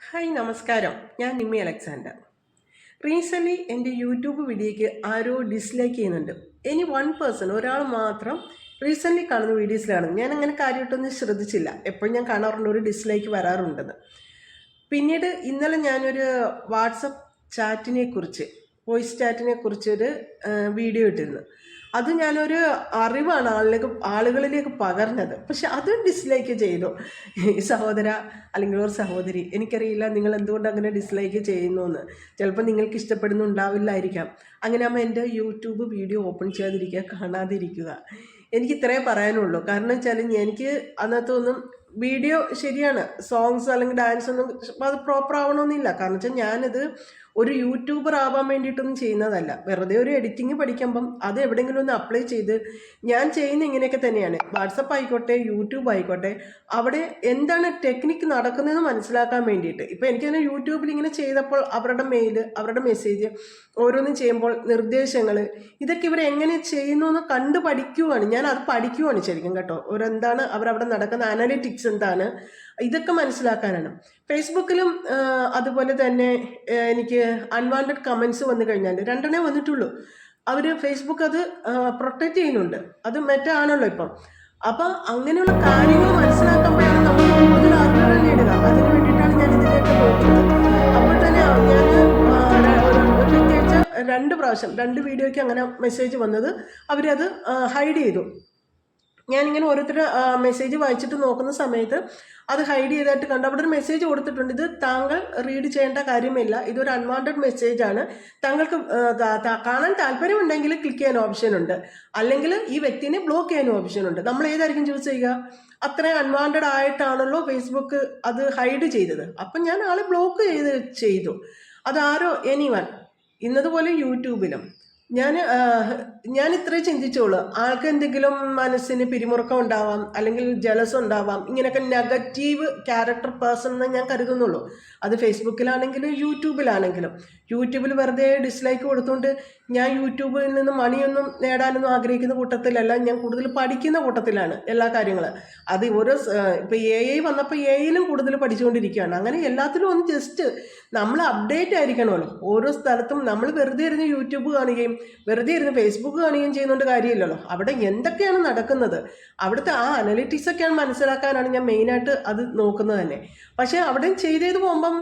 Hi നമസ്കാരം, ഞാൻ Nimmi Alexander. Recently എൻ്റെ യൂട്യൂബ് വീഡിയോയ്ക്ക് ആരോ ഡിസ്ലൈക്ക് ചെയ്യുന്നുണ്ട്. ഇനി ഒരാൾ മാത്രം റീസെൻ്റ്ലി കാണുന്ന വീഡിയോസിലാണ്. ഞാൻ അങ്ങനെ കാര്യമായിട്ടൊന്നും ശ്രദ്ധിച്ചില്ല. എപ്പോഴും ഞാൻ കാണാറുണ്ട് ഒരു ഡിസ്ലൈക്ക് വരാറുണ്ടെന്ന്. പിന്നീട് ഇന്നലെ ഞാനൊരു വാട്സപ്പ് വോയിസ് ചാറ്റിനെ കുറിച്ചൊരു വീഡിയോ ഇട്ടിരുന്നു. അത് ഞാനൊരു അറിവാണ് ആളുകളിലേക്ക് പകർന്നത്. പക്ഷെ അത് ഡിസ്ലൈക്ക് ചെയ്തു. സഹോദര അല്ലെങ്കിൽ ഒരു സഹോദരി, എനിക്കറിയില്ല നിങ്ങൾ എന്തുകൊണ്ട് അങ്ങനെ ഡിസ്ലൈക്ക് ചെയ്യുന്നു എന്ന്. ചിലപ്പോൾ നിങ്ങൾക്ക് ഇഷ്ടപ്പെടുന്നുണ്ടാവില്ലായിരിക്കാം. അങ്ങനെ ആകുമ്പോൾ എൻ്റെ യൂട്യൂബ് വീഡിയോ ഓപ്പൺ ചെയ്യാതിരിക്കുക, കാണാതിരിക്കുക. എനിക്ക് ഇത്രേ പറയാനുള്ളൂ. കാരണം വെച്ചാൽ എനിക്ക് അന്നത്തൊന്നും വീഡിയോ ശരിയാണ്, സോങ്സ് അല്ലെങ്കിൽ ഡാൻസ് ഒന്നും അത് പ്രോപ്പർ ആവണമെന്നില്ല. കാരണം വെച്ചാൽ ഞാനത് ഒരു യൂട്യൂബർ ആവാൻ വേണ്ടിയിട്ടൊന്നും ചെയ്യുന്നതല്ല. വെറുതെ ഒരു എഡിറ്റിംഗ് പഠിക്കുമ്പം അത് എവിടെയെങ്കിലും ഒന്ന് അപ്ലൈ ചെയ്ത് ഞാൻ ചെയ്യുന്ന ഇങ്ങനെയൊക്കെ തന്നെയാണ്. വാട്സപ്പ് ആയിക്കോട്ടെ, യൂട്യൂബ് ആയിക്കോട്ടെ, അവിടെ എന്താണ് ടെക്നിക്ക് നടക്കുന്നതെന്ന് മനസ്സിലാക്കാൻ വേണ്ടിയിട്ട്. ഇപ്പം എനിക്കങ്ങനെ യൂട്യൂബിൽ ഇങ്ങനെ ചെയ്തപ്പോൾ അവരുടെ മെയില്, അവരുടെ മെസ്സേജ്, ഓരോന്നും ചെയ്യുമ്പോൾ നിർദ്ദേശങ്ങൾ, ഇതൊക്കെ ഇവർ എങ്ങനെ ചെയ്യുന്നു എന്ന് കണ്ട് പഠിക്കുവാണ്. ഞാൻ അത് പഠിക്കുവാണ് ശരിക്കും കേട്ടോ. എന്താണ് അവരവിടെ നടക്കുന്ന അനലിറ്റിക്സ് എന്താണ്, ഇതൊക്കെ മനസ്സിലാക്കാനാണ്. ഫേസ്ബുക്കിലും അതുപോലെ തന്നെ എനിക്ക് അൺവാണ്ടഡ് കമൻസ് വന്നു കഴിഞ്ഞാൽ 2 വന്നിട്ടുള്ളൂ. അവർ ഫേസ്ബുക്ക് അത് പ്രൊട്ടക്റ്റ് ചെയ്യുന്നുണ്ട്. അത് ആണല്ലോ ഇപ്പം. അപ്പം അങ്ങനെയുള്ള കാര്യങ്ങൾ മനസ്സിലാക്കുമ്പോഴാണ് നമ്മൾ കൂടുതൽ അറിവുകൾ നേടുക. അതിന് വേണ്ടിയിട്ടാണ് ഞാൻ ഇതിലേക്ക് നോക്കുന്നത്. അപ്പോൾ തന്നെ ഞാൻ ഒരു വ്യക്തിയാഴ്ച 2 പ്രാവശ്യം 2 വീഡിയോയ്ക്ക് അങ്ങനെ മെസ്സേജ് വന്നത് അവരത് ഹൈഡ് ചെയ്തു. ഞാനിങ്ങനെ ഓരോരുത്തരുടെ മെസ്സേജ് വായിച്ചിട്ട് നോക്കുന്ന സമയത്ത് അത് ഹൈഡ് ചെയ്തായിട്ട് കണ്ട് അവിടെ ഒരു മെസ്സേജ് കൊടുത്തിട്ടുണ്ട്. ഇത് താങ്കൾ റീഡ് ചെയ്യേണ്ട കാര്യമില്ല, ഇതൊരു അൺവാണ്ടഡ് മെസ്സേജാണ്. താങ്കൾക്ക് കാണാൻ താല്പര്യമുണ്ടെങ്കിൽ ക്ലിക്ക് ചെയ്യാൻ ഓപ്ഷൻ ഉണ്ട്, അല്ലെങ്കിൽ ഈ വ്യക്തിനെ ബ്ലോക്ക് ചെയ്യാൻ ഓപ്ഷൻ ഉണ്ട്. നമ്മൾ ഏതായിരിക്കും ചൂസ് ചെയ്യുക? അത്രയും അൺവാണ്ടഡ് ആയിട്ടാണല്ലോ ഫേസ്ബുക്ക് അത് ഹൈഡ് ചെയ്തത്. അപ്പം ഞാൻ ആളെ ബ്ലോക്ക് ചെയ്തു. അതാരോ എനിവൺ. ഇന്നതുപോലെ യൂട്യൂബിലും ഞാൻ ഇത്രേ ചിന്തിച്ചോളൂ. ആൾക്ക് എന്തെങ്കിലും മനസ്സിന് പിരിമുറുക്കം ഉണ്ടാവാം, അല്ലെങ്കിൽ ജലസം ഉണ്ടാവാം. ഇങ്ങനെയൊക്കെ നെഗറ്റീവ് ക്യാരക്ടർ പേഴ്സൺ എന്ന് ഞാൻ കരുതുന്നുള്ളൂ. അത് ഫേസ്ബുക്കിലാണെങ്കിലും യൂട്യൂബിലാണെങ്കിലും. യൂട്യൂബിൽ വെറുതെ ഡിസ്ലൈക്ക് കൊടുത്തുകൊണ്ട് ഞാൻ യൂട്യൂബിൽ നിന്ന് മണിയൊന്നും നേടാനൊന്നും ആഗ്രഹിക്കുന്ന കൂട്ടത്തിലല്ല. ഞാൻ കൂടുതൽ പഠിക്കുന്ന കൂട്ടത്തിലാണ് എല്ലാ കാര്യങ്ങളും. അത് ഇപ്പോൾ AI വന്നപ്പോൾ AIയിലും കൂടുതൽ പഠിച്ചുകൊണ്ടിരിക്കുകയാണ്. അങ്ങനെ എല്ലാത്തിലും ഒന്ന് ജസ്റ്റ് നമ്മൾ അപ്ഡേറ്റ് ആയിരിക്കണമല്ലോ. ഓരോ സ്ഥലത്തും നമ്മൾ വെറുതെ ഇരുന്ന് യൂട്യൂബ് കാണുകയും വെറുതെ ഇരുന്ന് ഫേസ്ബുക്ക് കാണുകയും ചെയ്യുന്നതുകൊണ്ട് കാര്യമില്ലല്ലോ. അവിടെ എന്തൊക്കെയാണ് നടക്കുന്നത്, അവിടുത്തെ ആ അനലിറ്റിക്സ് ഒക്കെയാണ് മനസ്സിലാക്കാനാണ് ഞാൻ മെയിനായിട്ട് അത് നോക്കുന്നത് തന്നെ. പക്ഷേ അവിടെ ചെയ്ത് പോകുമ്പം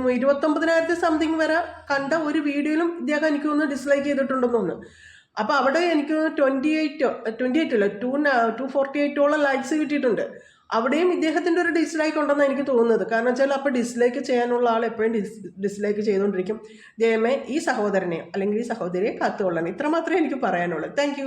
29,000 സംതിങ് വരെ കണ്ട ഒരു വീഡിയോയിലും ഇദ്ദേഹം എനിക്ക് ഒന്ന് ഡിസ്ലൈക്ക് ചെയ്തിട്ടുണ്ടെന്ന് തോന്നുന്നു. അപ്പോൾ അവിടെ എനിക്ക് 28 അല്ല 248 ലൈക്സ് കിട്ടിയിട്ടുണ്ട്. അവിടെയും ഇദ്ദേഹത്തിൻ്റെ ഒരു ഡിസ്ലൈക്ക് ഉണ്ടെന്ന് എനിക്ക് തോന്നുന്നത്. കാരണം വെച്ചാൽ അപ്പോൾ ഡിസ്ലൈക്ക് ചെയ്യാനുള്ള ആൾ എപ്പോഴും ഡിസ്ലൈക്ക് ചെയ്തുകൊണ്ടിരിക്കും. ദൈവമേ ഈ സഹോദരനെ അല്ലെങ്കിൽ ഈ സഹോദരിയെ കാത്തുകൊള്ളണം. ഇത്ര മാത്രമേ എനിക്ക് പറയാനുള്ളൂ. താങ്ക്